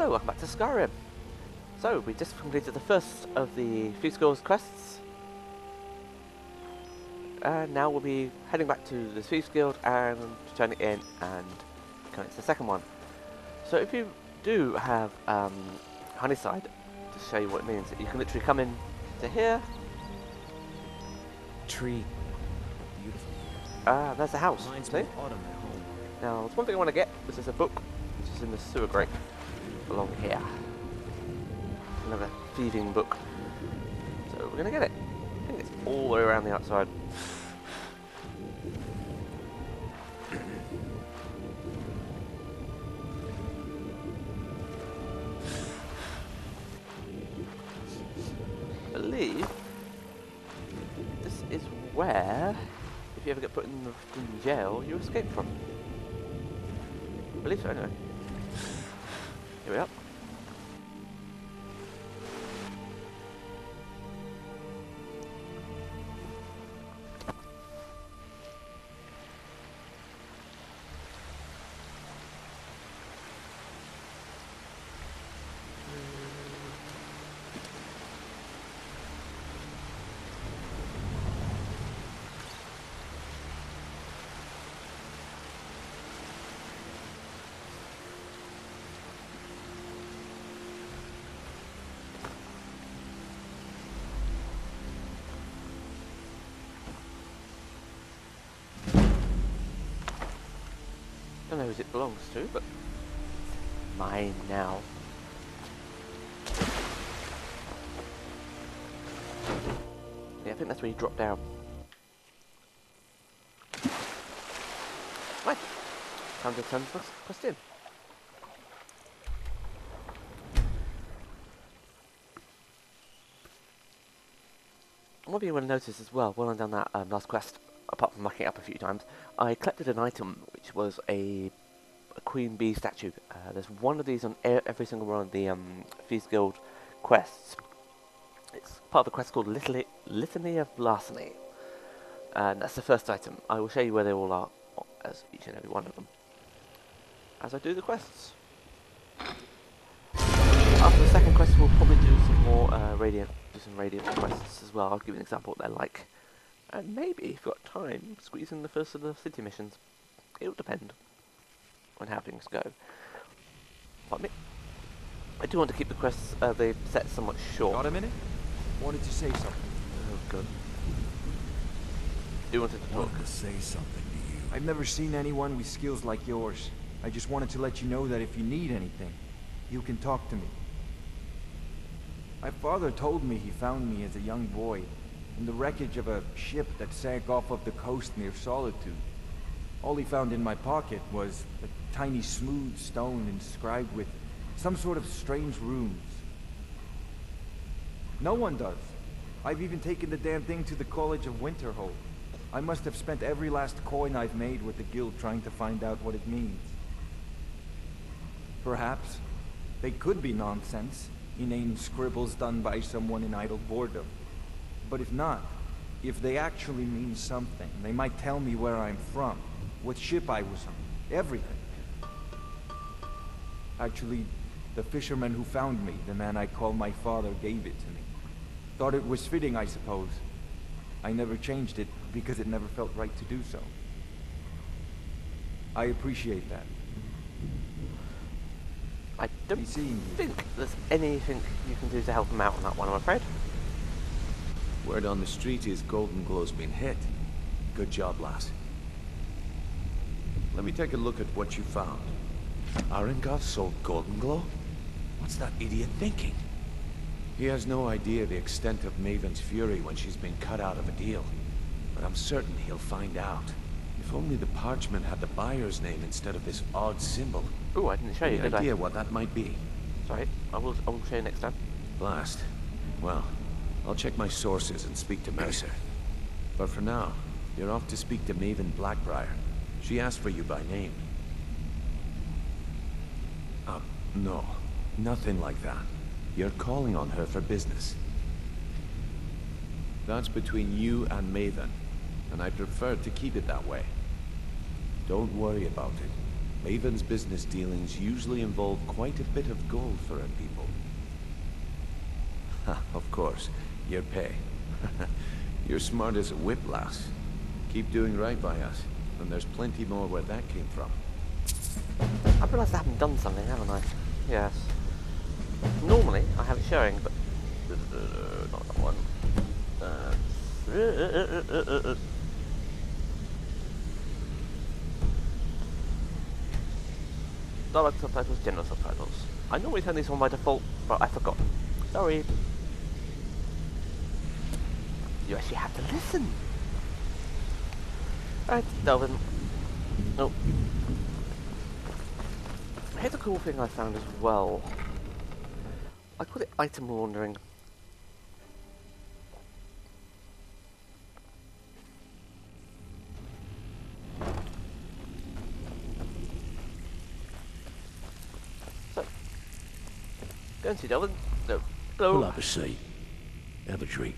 Hello, welcome back to Skyrim. So, we just completed the first of the Thieves quests. And now we'll be heading back to the Thieves Guild and turning it in and going to the second one. So if you do have Honeyside, to show you what it means, you can literally come in to here. Tree. Beautiful. There's the house. Reminds me of autumn at home. Now, there's one thing I want to get, which is a book, which is in the sewer grate, along here. Another thieving book. So we're going to get it. I think it's all the way around the outside. I believe this is where, if you ever get put in jail, you escape from. I believe so, anyway. Here we are. I don't know who it belongs to, but mine now. Yeah, I think that's where you drop down. Right, time to turn the quest in. What you will notice as well, while I've done that last quest, apart from mucking it up a few times, I collected an item which was a queen bee statue. There's one of these on every single one of the Thieves Guild quests. It's part of the quest called Litany of Larceny. And that's the first item. I will show you where they all are, as each and every one of them, as I do the quests. After the second quest, we'll probably do some more radiant quests as well. I'll give you an example of what they're like. And maybe, if you've got time, squeeze in the first of the city missions. It'll depend on how things go. But I do want to keep the quests they've set somewhat short. Got a minute? Wanted to say something. Oh, good. Do wanted to talk. Wanted to say something to you. I've never seen anyone with skills like yours. I just wanted to let you know that if you need anything, you can talk to me. My father told me he found me as a young boy in the wreckage of a ship that sank off of the coast near Solitude. All he found in my pocket was a tiny smooth stone inscribed with some sort of strange runes. No one does. I've even taken the damn thing to the College of Winterhold. I must have spent every last coin I've made with the guild trying to find out what it means. Perhaps they could be nonsense, inane scribbles done by someone in idle boredom. But if not, if they actually mean something, they might tell me where I'm from, what ship I was on, everything. Actually, the fisherman who found me, the man I call my father, gave it to me. Thought it was fitting, I suppose. I never changed it because it never felt right to do so. I appreciate that. I don't Be seeing you. think there's anything you can do to help him out on that one, I'm afraid. Word on the street is Golden Glow's been hit. Good job, lass. Let me take a look at what you found. Arengoth sold Golden Glow? What's that idiot thinking? He has no idea the extent of Maven's fury when she's been cut out of a deal. But I'm certain he'll find out. If only the parchment had the buyer's name instead of this odd symbol. Ooh, I didn't show you, Any did I? idea what that might be? Sorry, I will show you next time. Blast. Well, I'll check my sources and speak to Mercer. But for now, you're off to speak to Maven Blackbriar. She asked for you by name. No. Nothing like that. You're calling on her for business. That's between you and Maven, and I prefer to keep it that way. Don't worry about it. Maven's business dealings usually involve quite a bit of gold for her people. Of course, your pay. You're smart as a whiplash. Keep doing right by us, and there's plenty more where that came from. I realised I haven't done something, haven't I? Yes. Normally, I have it showing, but... not that one. Direct subtitles, general subtitles. I normally turn these on by default, but I forgot. Sorry. You actually have to listen. Alright, Delvin. Oh. Here's a cool thing I found as well. I call it item laundering. So, go and see Delvin. No. Hello. Pull up a seat. Have a drink.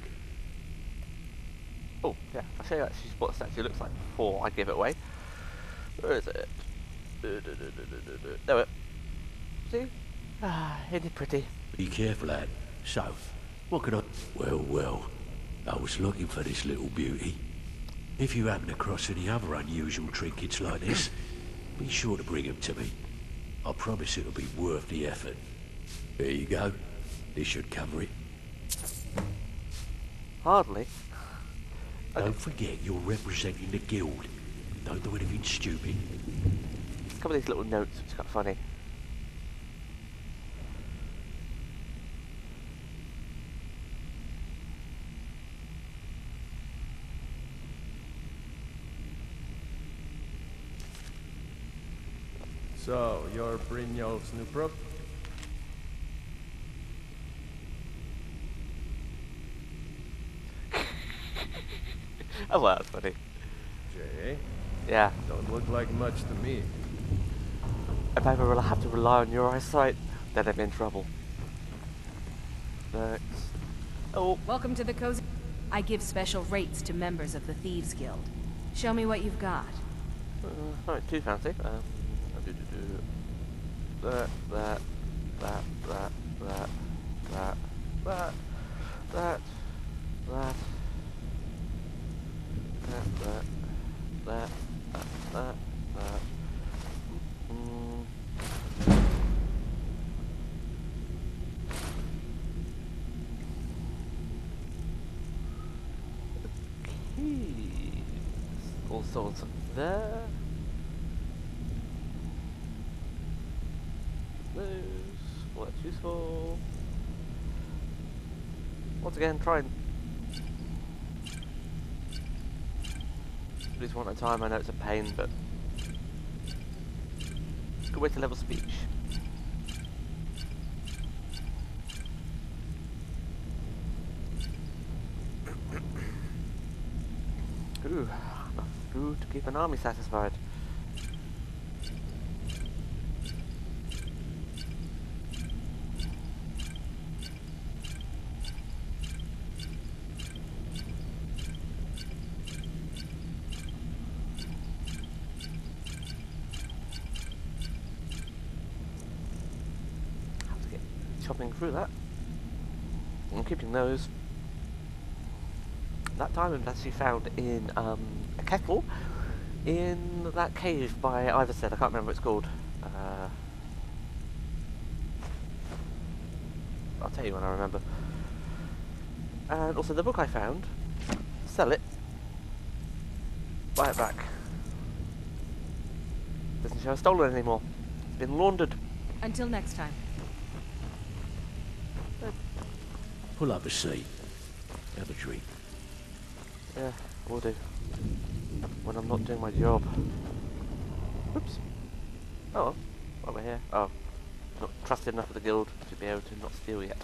Oh, yeah, I'll show you actually what the statue looks like before I give it away. Where is it? There it. See? Ah, isn't it pretty? Be careful, lad. So, what could I... Well, I was looking for this little beauty. If you happen across any other unusual trinkets like this, be sure to bring them to me. I promise it'll be worth the effort. There you go. This should cover it. Hardly. Don't forget you're representing the guild. Don't do anything stupid. A couple of these little notes, which is quite funny. So, you're Brynjolf's new prop? Oh, well, that's funny. Jay, Yeah. don't look like much to me. If I ever have to rely on your eyesight, then I'm in trouble. Next. Oh, Welcome to the cozy. I give special rates to members of the Thieves Guild. Show me what you've got. not too fancy. That, that, that, that, that, that, that, that, that, that, that, that, that. Keys. All sorts of there. Those. Well, that's useful. Once again, try and do this one at a time. I know it's a pain, but good way to level speech. Ooh, enough food to keep an army satisfied. Have to get chopping through that. I'm keeping those. That diamond was actually found in a kettle in that cave by Iverstead. I can't remember what it's called. I'll tell you when I remember. And also the book I found, sell it, buy it back. Doesn't show stolen anymore. It's been laundered. Until next time. Pull up a seat. Have a drink. Yeah, will do. When I'm not doing my job. Oops. Oh, while we're here. Oh, not trusted enough of the guild to be able to not steal yet.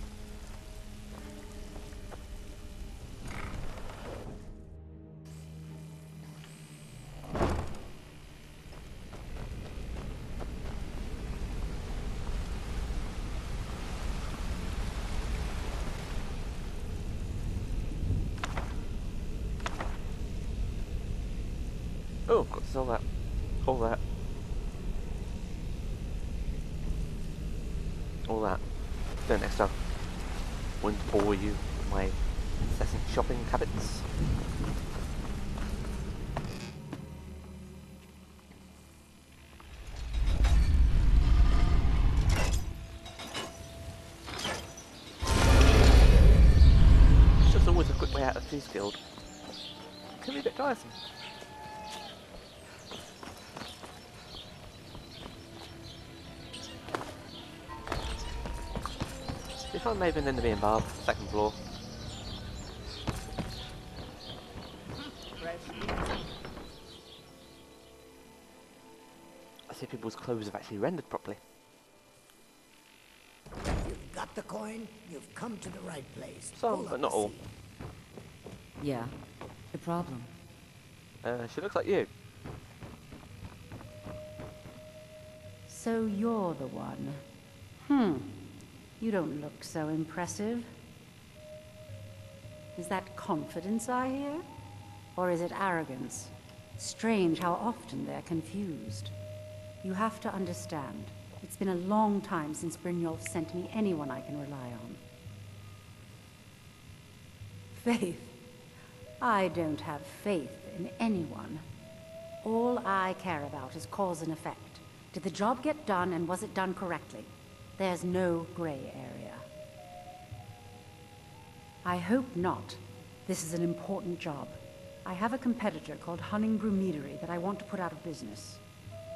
Oh, got to sell that. All that. all that. Don't next time. Won't bore you with my incessant shopping habits. It's just always a quick way out of Thieves Guild. Can be a bit tiresome. If I'm maybe in the being bar, second floor. I see people's clothes have actually rendered properly. If you've got the coin, you've come to the right place. Some, Pull but up not the all. seat. Yeah. The problem. She looks like you. So you're the one. You don't look so impressive. Is that confidence I hear? Or is it arrogance? Strange how often they're confused. You have to understand. It's been a long time since Brynjolf sent me anyone I can rely on. Faith? I don't have faith in anyone. All I care about is cause and effect. Did the job get done, and was it done correctly? There's no gray area. I hope not. This is an important job. I have a competitor called Hunningbrew Meadery that I want to put out of business.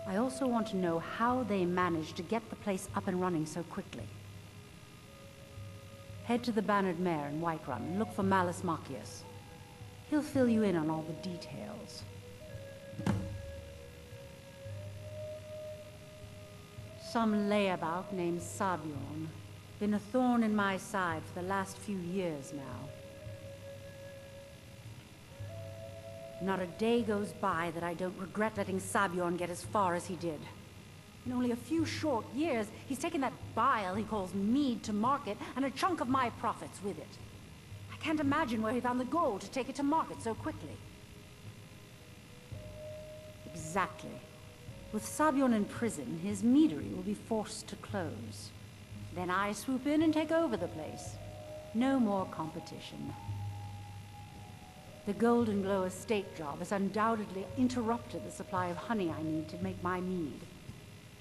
I also want to know how they managed to get the place up and running so quickly. Head to the Bannered Mare in Whiterun and look for Malus Machius. He'll fill you in on all the details. Some layabout named Sabjorn. Been a thorn in my side for the last few years now. Not a day goes by that I don't regret letting Sabjorn get as far as he did. In only a few short years, he's taken that bile he calls mead to market, and a chunk of my profits with it. I can't imagine where he found the gold to take it to market so quickly. Exactly. With Sabjorn in prison, his meadery will be forced to close. Then I swoop in and take over the place. No more competition. The Golden Glow estate job has undoubtedly interrupted the supply of honey I need to make my mead.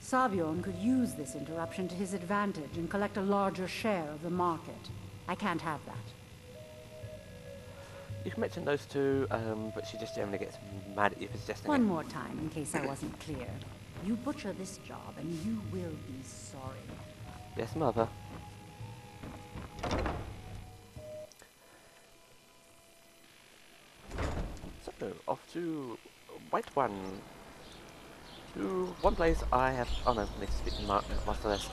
Sabjorn could use this interruption to his advantage and collect a larger share of the market. I can't have that. You can mention those two, but she just generally gets mad at you for suggesting One it. more time, in case I wasn't clear. You butcher this job, and you will be sorry. Yes, mother. So, off to Whiterun. To one place I have... Oh no, I need to speak to Master this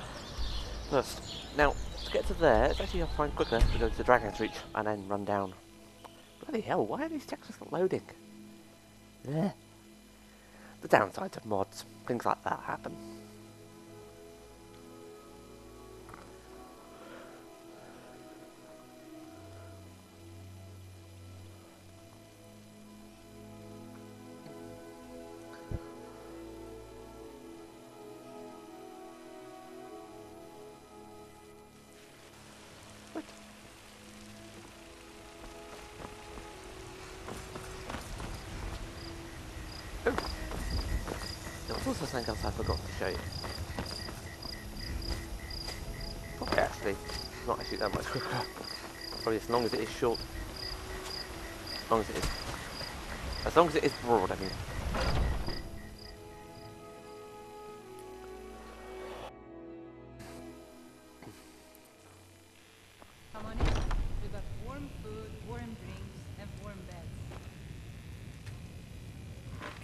first. Now, to get to there, it's actually, I'll find quicker to go to Dragon's Reach and then run down. Bloody hell, why are these textures not loading? Yeah. The downsides of mods, things like that happen. What? Oh. There was also something else I forgot to show you. Probably actually, not actually that much quicker. Probably as long as it is short. As long as it is. As long as it is broad, I mean. Come on in. We've got warm food, warm drinks, and warm beds.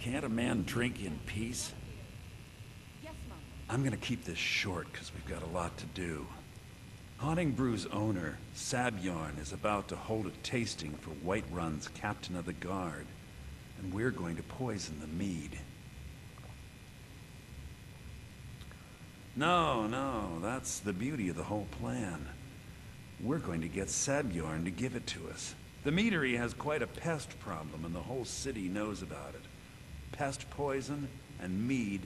Can't a man drink in peace? Yes, Mom. I'm gonna keep this short because we've got a lot to do. Honningbrews owner, Sabjorn, is about to hold a tasting for Whiterun's Captain of the Guard, and we're going to poison the mead. No, that's the beauty of the whole plan. We're going to get Sabjorn to give it to us. The meadery has quite a pest problem, and the whole city knows about it. Pest poison and mead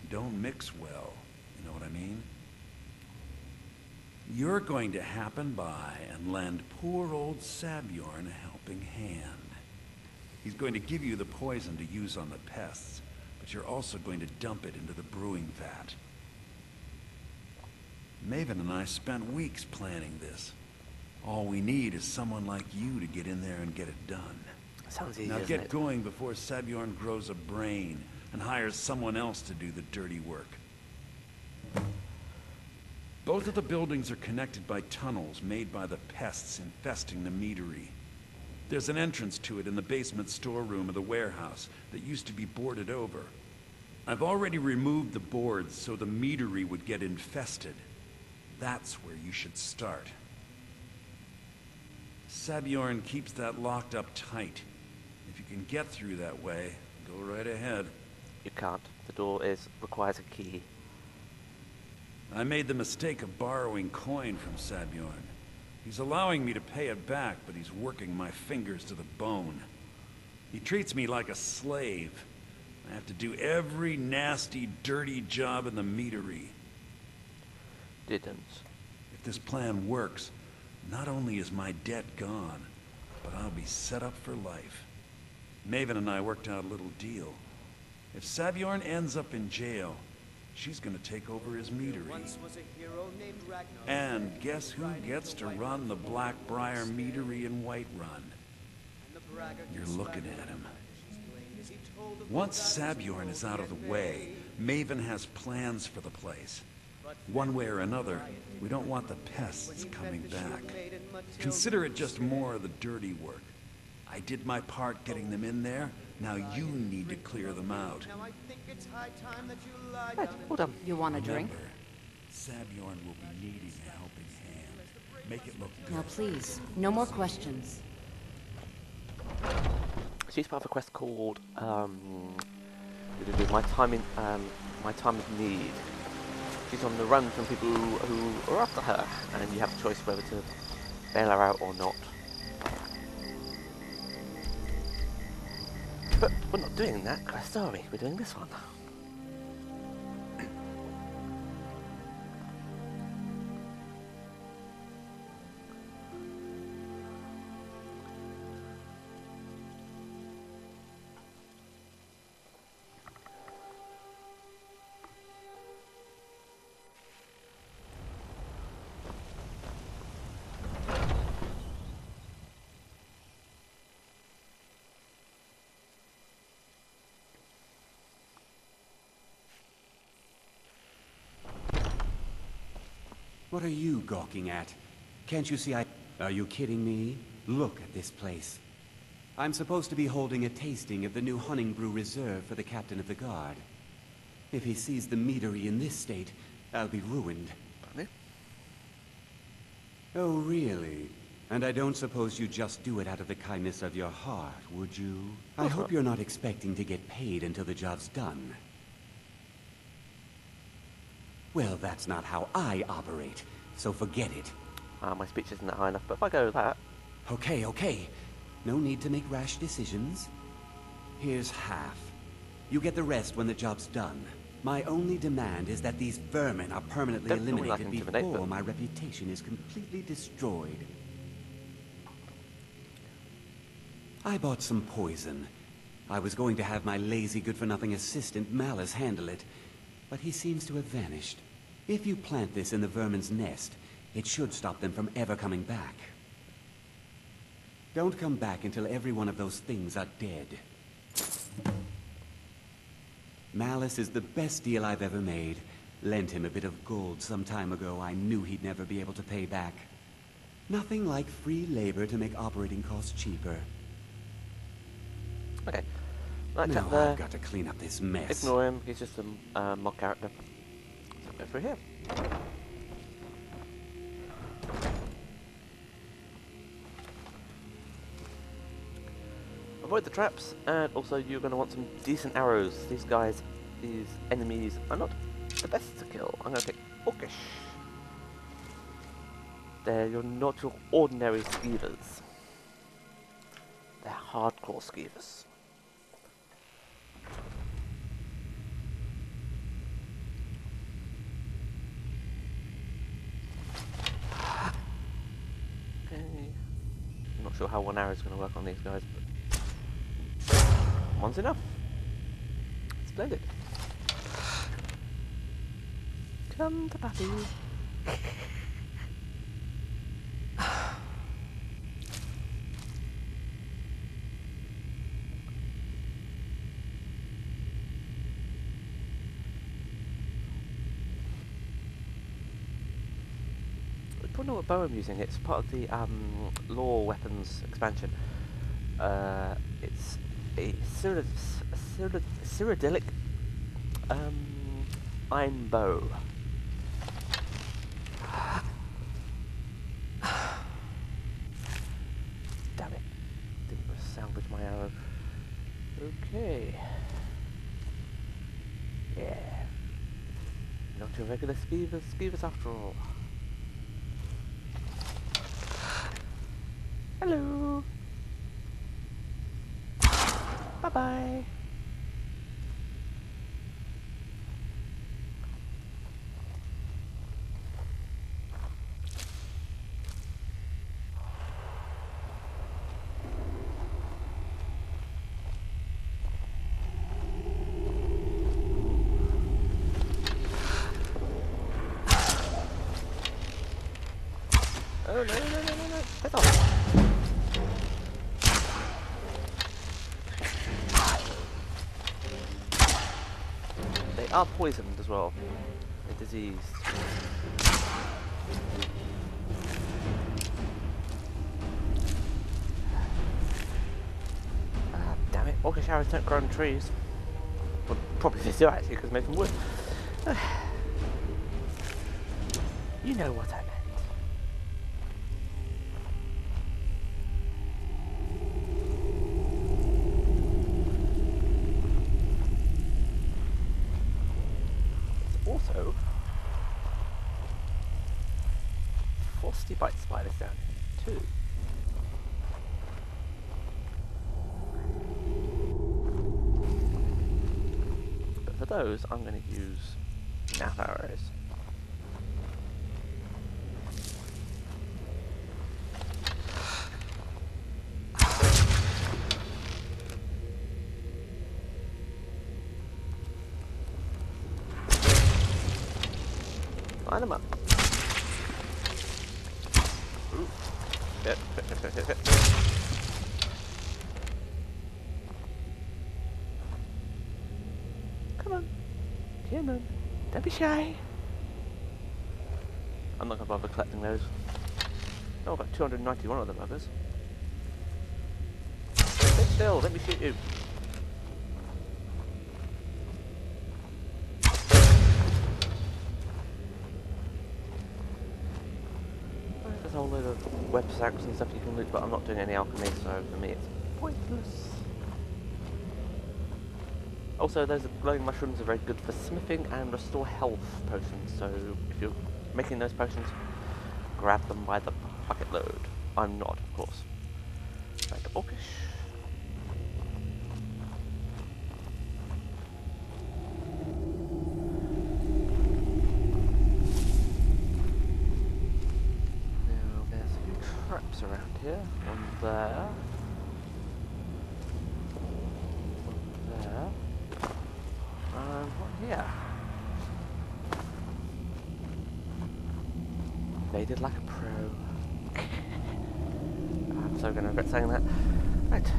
don't mix well, you know what I mean? You're going to happen by and lend poor old Sabjorn a helping hand. He's going to give you the poison to use on the pests, but you're also going to dump it into the brewing vat. Maven and I spent weeks planning this. All we need is someone like you to get in there and get it done. Sounds easy, Now doesn't get it? going before Sabjorn grows a brain and hires someone else to do the dirty work. Both of the buildings are connected by tunnels made by the pests infesting the meadery. There's an entrance to it in the basement storeroom of the warehouse that used to be boarded over. I've already removed the boards so the meadery would get infested. That's where you should start. Sabjorn keeps that locked up tight. If you can get through that way, go right ahead. You can't. The door requires a key. I made the mistake of borrowing coin from Sabjorn. He's allowing me to pay it back, but he's working my fingers to the bone. He treats me like a slave. I have to do every nasty, dirty job in the meadery. Didn't. If this plan works, not only is my debt gone, but I'll be set up for life. Maven and I worked out a little deal. If Sabjorn ends up in jail, she's gonna take over his meadery. And guess who gets to run the Blackbriar meadery in Whiterun? You're looking at him. Once Sabjorn is out of the way, Maven has plans for the place. One way or another, we don't want the pests coming back. Consider it just more of the dirty work. I did my part getting them in there, now you need to clear them out. Right, well done. You want a drink? Remember, Sabjorn will be needing a helping hand. Make it look good. Now please, no more questions. She's part of a quest called My Time of Need. She's on the run from people who are after her, and you have a choice whether to bail her out or not. But we're not doing that quest, are we? We're doing this one. What are you gawking at? Can't you see Are you kidding me? Look at this place. I'm supposed to be holding a tasting of the new Hunting Brew Reserve for the Captain of the Guard. If he sees the meadery in this state, I'll be ruined. Funny. Oh, really? And I don't suppose you just do it out of the kindness of your heart, would you? I hope you're not expecting to get paid until the job's done. Well, that's not how I operate, so forget it. My speech isn't that high enough, but if I go with that... Okay, okay. No need to make rash decisions. Here's half. You get the rest when the job's done. My only demand is that these vermin are permanently Don't feel like eliminated intimidate, before but- my reputation is completely destroyed. I bought some poison. I was going to have my lazy good-for-nothing assistant Malice handle it, but he seems to have vanished. If you plant this in the vermin's nest, it should stop them from ever coming back. Don't come back until every one of those things are dead. Malice is the best deal I've ever made. Lent him a bit of gold some time ago I knew he'd never be able to pay back. Nothing like free labor to make operating costs cheaper. Okay. Right, Now chap there. I've got to clean up this mess. Ignore him, he's just a mod character. So go through here. Avoid the traps, and also you're going to want some decent arrows. These enemies are not the best to kill. I'm going to pick Orcish. You're not your ordinary skeevers. They're hardcore skeevers. sure how one arrow is going to work on these guys, but one's enough. Splendid. Come to papi. I don't know what bow I'm using. It's part of the law weapons expansion. It's a cyrodiilic iron bow. Damn it! Didn't salvage my arrow. Okay. Yeah. Not your regular skeevers after all. Hello. Bye bye. Oh no, get off. They are poisoned as well. They're diseased. Ah, damn it. Orcish arrows don't grow on trees. Well, probably they do actually, because made from wood. You know what I meant. Also, frosty bite spiders down here too. But for those, I'm going to use nap arrows. Line them up. Ooh. Shit. Come on. Come on. Don't be shy. I'm not going to bother collecting those. Oh, I've got 291 of them buggers. Sit still, let me shoot you. There's a whole load of web sacks and stuff you can loot, but I'm not doing any alchemy, so for me it's pointless. Also, those glowing mushrooms are very good for smithing and restore health potions, so if you're making those potions, grab them by the bucket load. I'm not, of course. Back to Orcish. Now, there's a few traps around here. One there. One there. And one here. Evaded like a pro. I'm so gonna regret saying that. Right.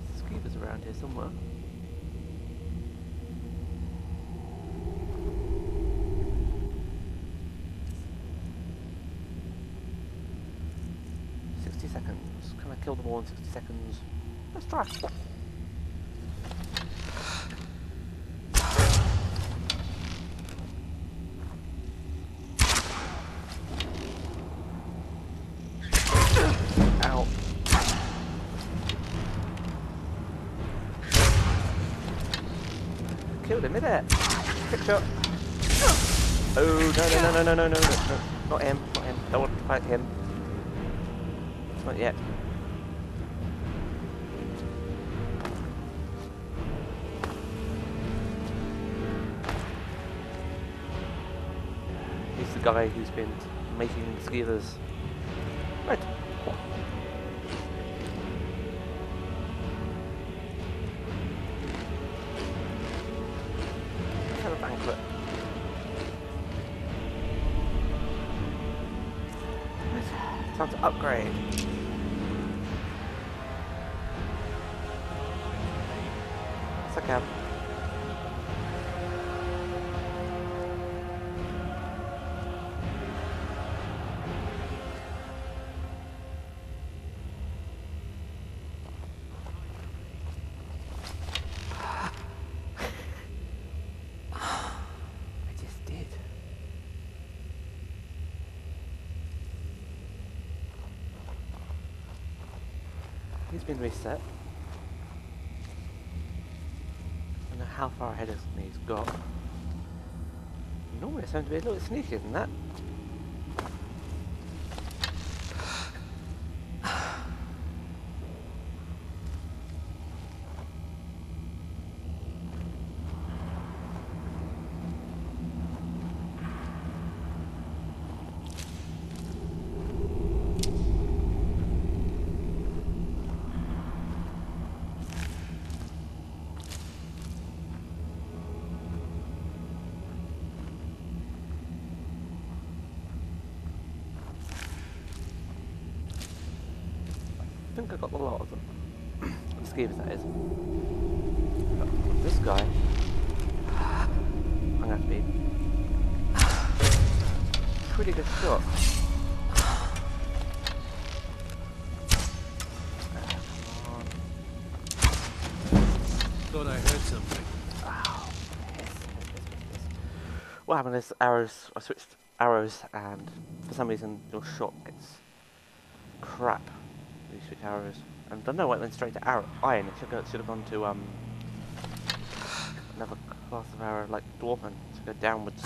There's skeevers around here somewhere. Seconds. Can I kill them all in 60 seconds? Let's try. Ow. Killed him, innit? Trick shot. Oh, no. Not him, not him. Don't want to fight him. Not yet. guy who's been making skeevers. Right. Let's have a banquet. Time to upgrade. Yes, I can. I just did. He's been reset. I don't know how far ahead of me he's got. Normally it's going to be a little bit sneakier than that. I think I got a lot of them. The skeevers, that is. But this guy, I'm going to have to be pretty good shot. Thought I heard something. Oh, yes. What happened is arrows, I switched arrows and for some reason your shot gets crap when you switch arrows. And I don't know, it went straight to iron. It should have gone to another class of arrow like Dwarven to go downwards.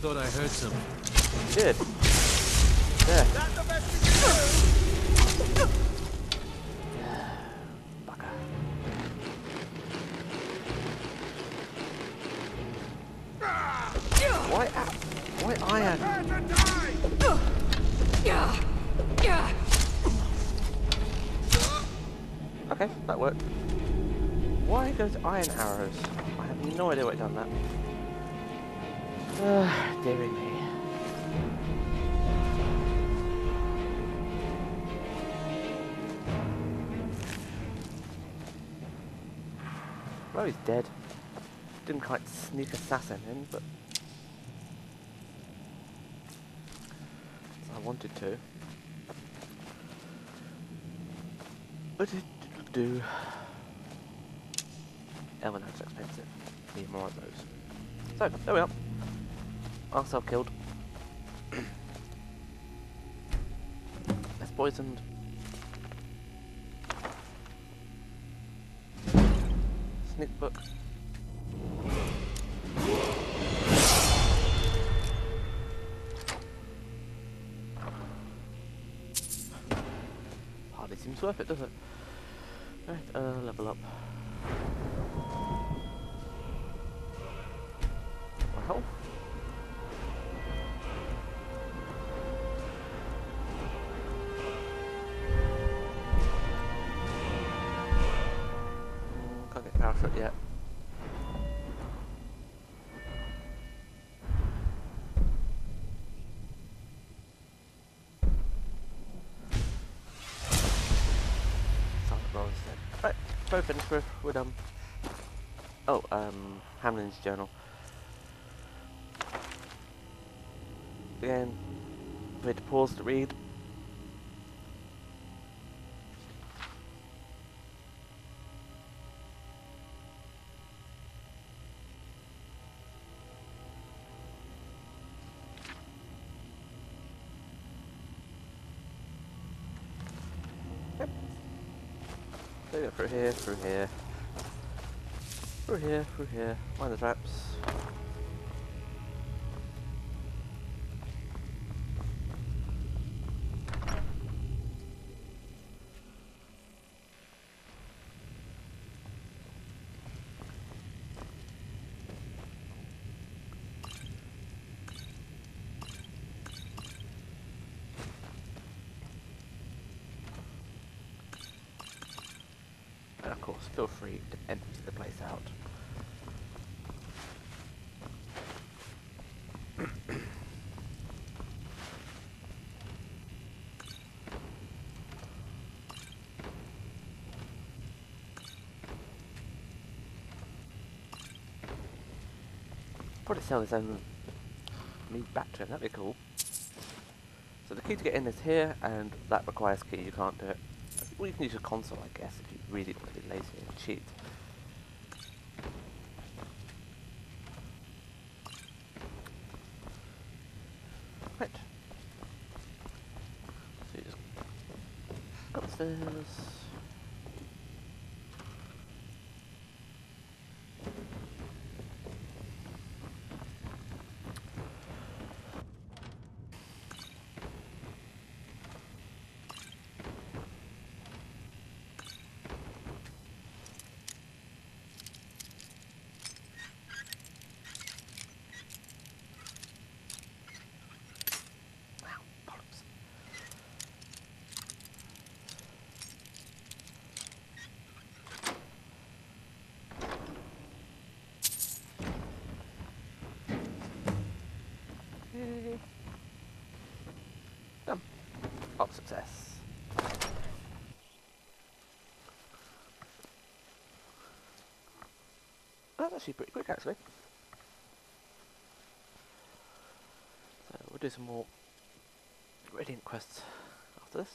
Thought I heard something. You did. There. Bugger. Why iron? Okay, that worked. Why goes iron arrows? I have no idea why it done that. Dearie me. Well, he's dead. Didn't quite sneak assassin in, but I wanted to. But it didn't do. Elven are expensive. Need more of those. So, there we are. Ourselves killed. That's poisoned. Sneak book. Hardly seems worth it, does it? Right, level up. Well. Can't get power foot yet. Right, so finished with Hamlin's journal. Again, we had to pause to read. Yep. So go through here, through here. Through here, through here. Mind the traps. of course, feel free to empty the place out. Probably sell his own meat back to him, that'd be cool. So the key to get in is here, and that requires key, you can't do it. Well, you can use a console, I guess, if you really want to be lazy and cheat. Right. So you just go upstairs. Done. Op success. That's actually pretty quick, actually. So we'll do some more Radiant quests after this.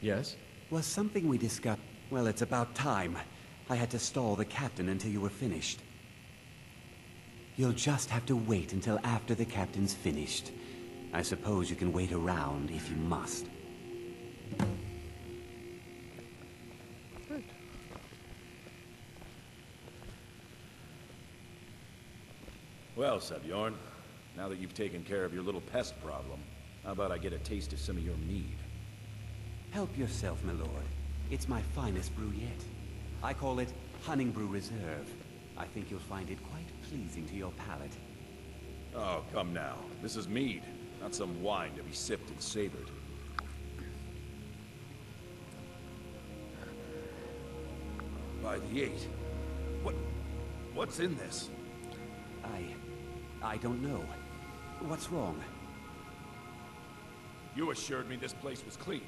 Yes? Was something we discussed... Well, it's about time. I had to stall the captain until you were finished. You'll just have to wait until after the captain's finished. I suppose you can wait around if you must. Well, Sebjorn, now that you've taken care of your little pest problem, how about I get a taste of some of your mead? Help yourself, my lord. It's my finest brew yet. I call it Hunning Brew Reserve. I think you'll find it quite pleasing to your palate. Oh, come now. This is mead, not some wine to be sipped and savored. By the 8. What's in this? I don't know. What's wrong? You assured me this place was clean.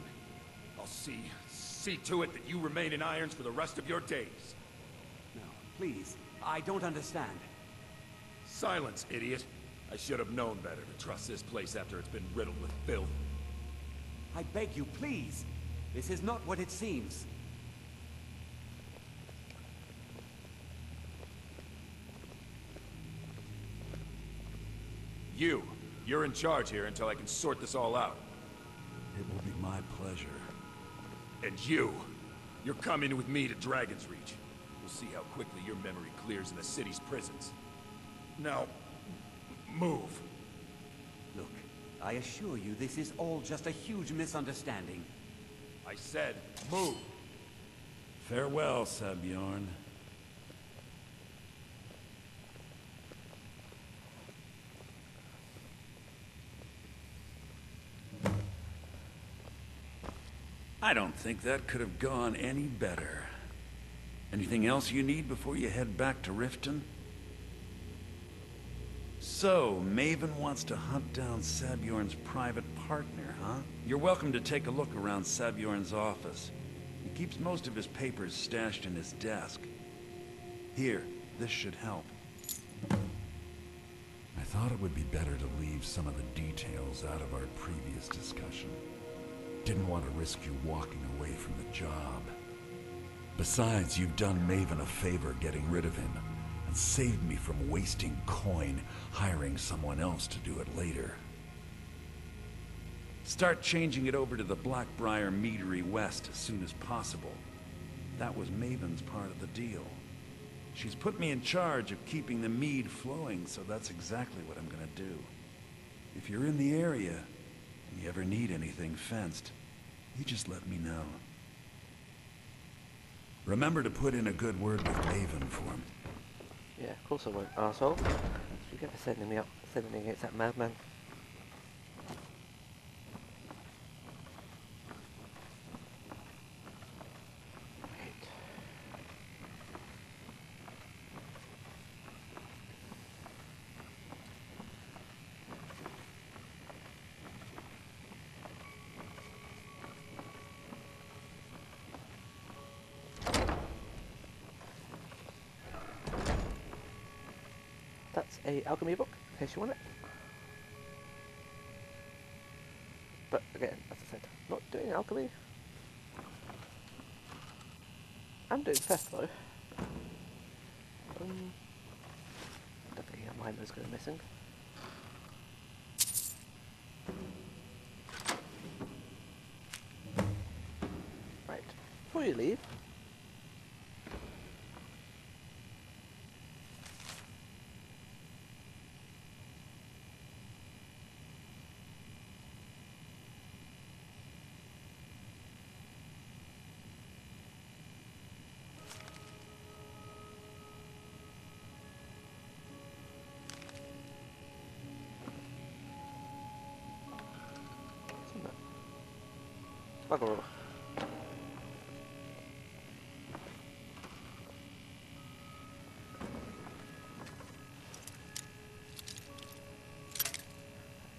I'll see to it that you remain in irons for the rest of your days. No, please. I don't understand. Silence, idiot. I should have known better to trust this place after it's been riddled with filth. I beg you, please. This is not what it seems. You're in charge here until I can sort this all out. It will be my pleasure. And you're coming with me to Dragon's Reach. We'll see how quickly your memory clears in the city's prisons. Now, move. Look, I assure you this is all just a huge misunderstanding. I said, move. Farewell, Sebjorn. I don't think that could have gone any better. Anything else you need before you head back to Riften? So, Maven wants to hunt down Sabjorn's private partner, huh? You're welcome to take a look around Sabjorn's office. He keeps most of his papers stashed in his desk. Here, this should help. I thought it would be better to leave some of the details out of our previous discussion. Didn't want to risk you walking away from the job. Besides, you've done Maven a favor getting rid of him, and saved me from wasting coin hiring someone else to do it later. Start changing it over to the Blackbriar Meadery West as soon as possible. That was Maven's part of the deal. She's put me in charge of keeping the mead flowing, so that's exactly what I'm gonna do. If you're in the area, and you ever need anything fenced, you just let me know. Remember to put in a good word with Maven for him. Yeah, of course I won't, arsehole. You get for sending me against that madman. That's a alchemy book, in case you want it. But again, as I said, not doing alchemy. I'm doing theft though. Definitely a mine that's going missing. Right, before you leave, bugger all.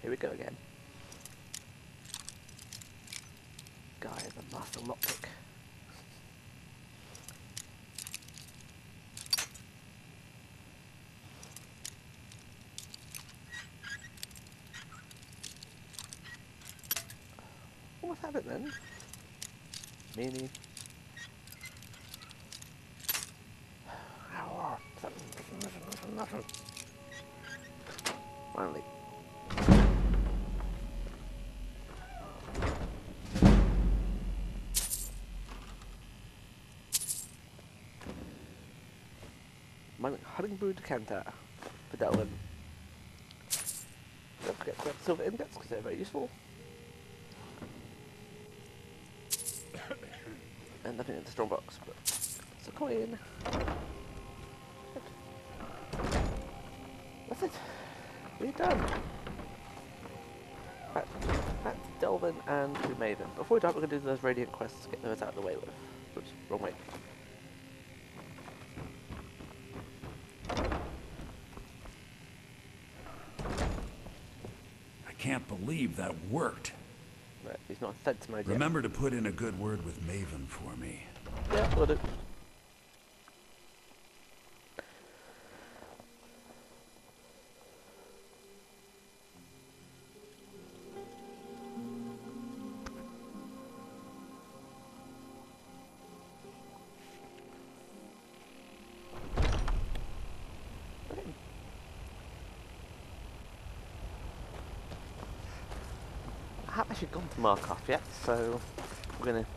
Here we go again. Guy is a master lockpick. Almost have it then. Meanie. Nothing. Finally. My hunting brew decanter for Delvin. Don't forget to grab silver ingots because they're very useful. And nothing in the strong box, but it's a coin. That's it. We're done. Right, back to Delvin and to Maven. Before we die, we're going to do those radiant quests, get those out of the way with. Oops, wrong way. I can't believe that worked. Right, he's not fed to my idea. Remember to put in a good word with Maven for me. Yeah, will do. I haven't actually gone to Markov yet, so we're going to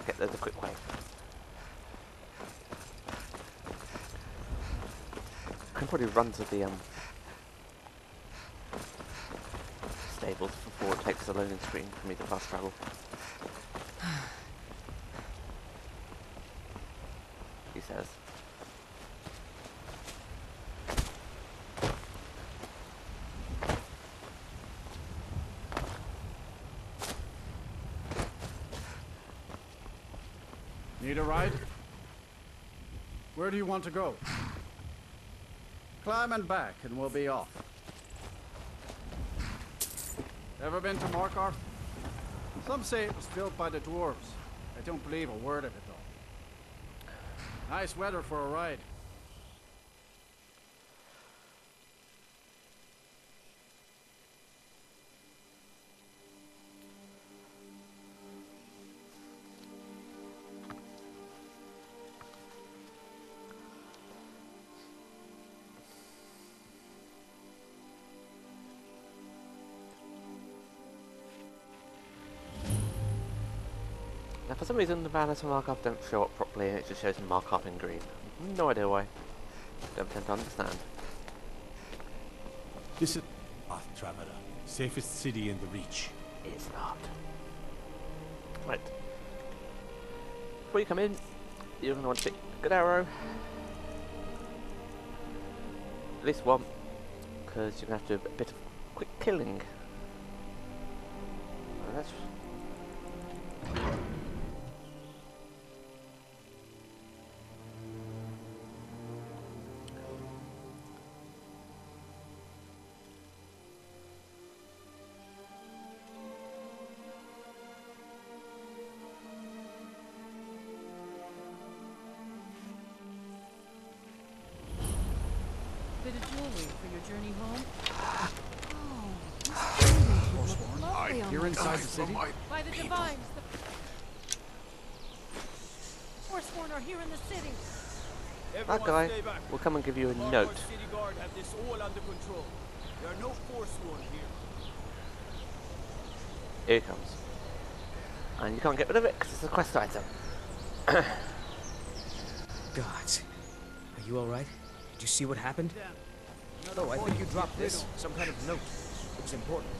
get there the quick way. I can probably run to the stables before it takes the loading screen for me to fast travel. He says. Need a ride? Where do you want to go? Climb and back and we'll be off. Ever been to Markarth? Some say it was built by the dwarves. I don't believe a word of it though. Nice weather for a ride. Now for some reason the banners for Markov don't show up properly and it just shows Markov in green. No idea why. Don't tend to understand. This is Traveler, safest city in the Reach. It's not. Right. Before you come in, you're going to want to pick a good arrow. At least one, because you're going to have to do a bit of quick killing. That's Bit of jewelry for your journey home. You're inside the city? By the divines, the Forsworn are here in the city. that guy will come and give you a note. City Guard have this all under control. There are no Forsworn here. Here it comes. And you can't get rid of it because it's a quest item. Gods. Are you alright? Did you see what happened? Oh, I think you dropped this. Some kind of note. Looks important.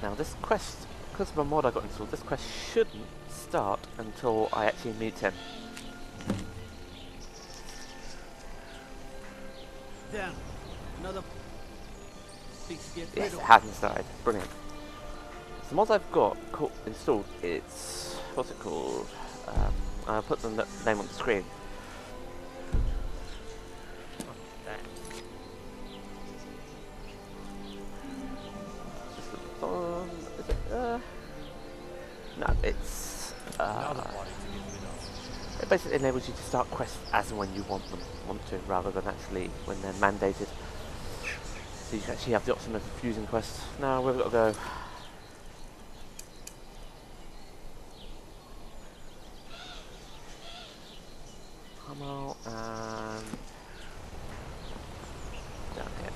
Now this quest, because of a mod I got installed, this quest shouldn't start until I actually meet him. Damn. Another. Yes, it hasn't started. Brilliant. So the mods I've got installed, it's... what's it called? I'll put the name on the screen. Is it, no, it's... it basically enables you to start quests as and when you want to, rather than actually when they're mandated. So you can actually have the option of refusing quests. Now, where have we got to go? Come out and... down here.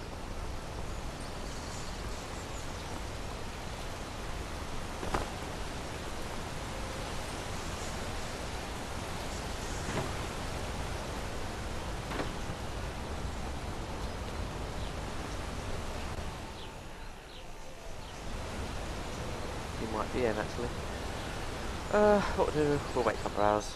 He might be in actually. What we'll do, we'll wait a couple of hours.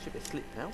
Should be asleep now.